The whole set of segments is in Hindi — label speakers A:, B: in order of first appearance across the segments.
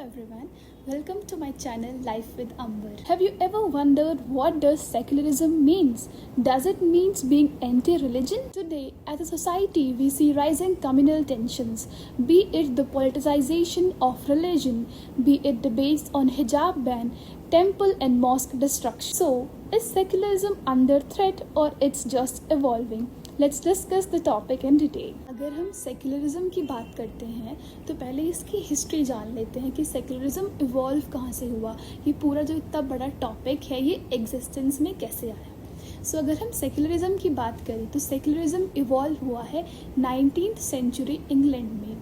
A: everyone, welcome to my channel Life with Amber. Have you ever wondered what does secularism means? Does it means being anti-religion? Today as a society we see rising communal tensions, be it the politicization of religion, be it debates on hijab ban, temple and mosque destruction. So, is secularism under threat or it's just evolving? Let's discuss the topic in detail. अगर हम सेक्युलरिज्म की बात करते हैं तो पहले इसकी हिस्ट्री जान लेते हैं कि सेक्युलरिज्म इवॉल्व कहाँ से हुआ, ये पूरा जो इतना बड़ा टॉपिक है ये एग्जिस्टेंस में कैसे आया। सो अगर हम सेक्युलरिज्म की बात करें तो सेक्युलरिज्म इवॉल्व हुआ है 19th सेंचुरी इंग्लैंड में।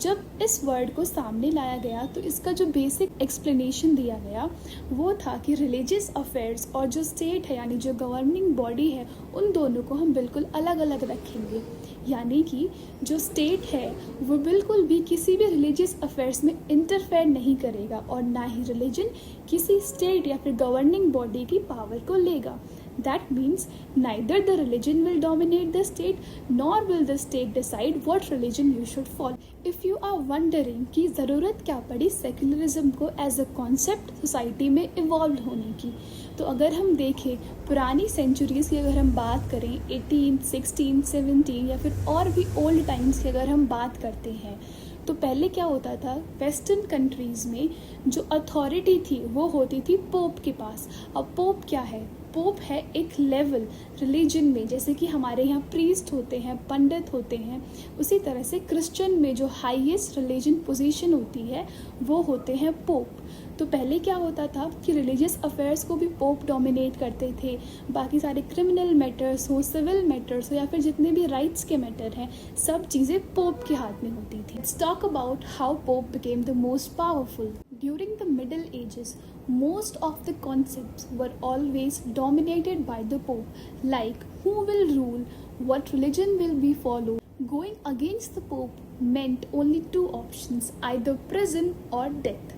A: जब इस वर्ड को सामने लाया गया तो इसका जो बेसिक एक्सप्लेनेशन दिया गया वो था कि रिलीजियस अफेयर्स और जो स्टेट है यानी जो गवर्निंग बॉडी है उन दोनों को हम बिल्कुल अलग अलग रखेंगे, यानी कि जो स्टेट है वो बिल्कुल भी किसी भी रिलीजियस अफेयर्स में इंटरफेयर नहीं करेगा और ना ही रिलीजन किसी स्टेट या फिर गवर्निंग बॉडी की पावर को लेगा। That means neither the religion will dominate the state nor will the state decide what religion you should follow. If you are wondering कि ज़रूरत क्या पड़ी सेक्युलरिज्म को एज अ कॉन्सेप्ट सोसाइटी में इवॉल्व होने की, तो अगर हम देखें पुरानी सेंचुरीज़ की अगर हम बात करें 18th, 16th, 17 या फिर और भी ओल्ड टाइम्स की अगर हम बात करते हैं तो पहले क्या होता था, वेस्टर्न कंट्रीज़ में जो अथॉरिटी थी वो होती थी पोप के पास। अब पोप क्या है? पोप है एक लेवल रिलीजन में, जैसे कि हमारे यहाँ प्रीस्ट होते हैं, पंडित होते हैं, उसी तरह से क्रिश्चियन में जो हाईएस्ट रिलीजन पोजीशन होती है वो होते हैं पोप। तो पहले क्या होता था कि रिलीजियस अफेयर्स को भी पोप डोमिनेट करते थे, बाकी सारे क्रिमिनल मैटर्स हो, सिविल मैटर्स हो या फिर जितने भी राइट्स के मैटर हैं सब चीज़ें पोप के हाथ में होती थी। Let's talk about how pope became the most powerful. During the Middle Ages, most of the concepts were always dominated by the Pope, like who will rule, what religion will be followed. Going against the Pope meant only two options, either prison or death.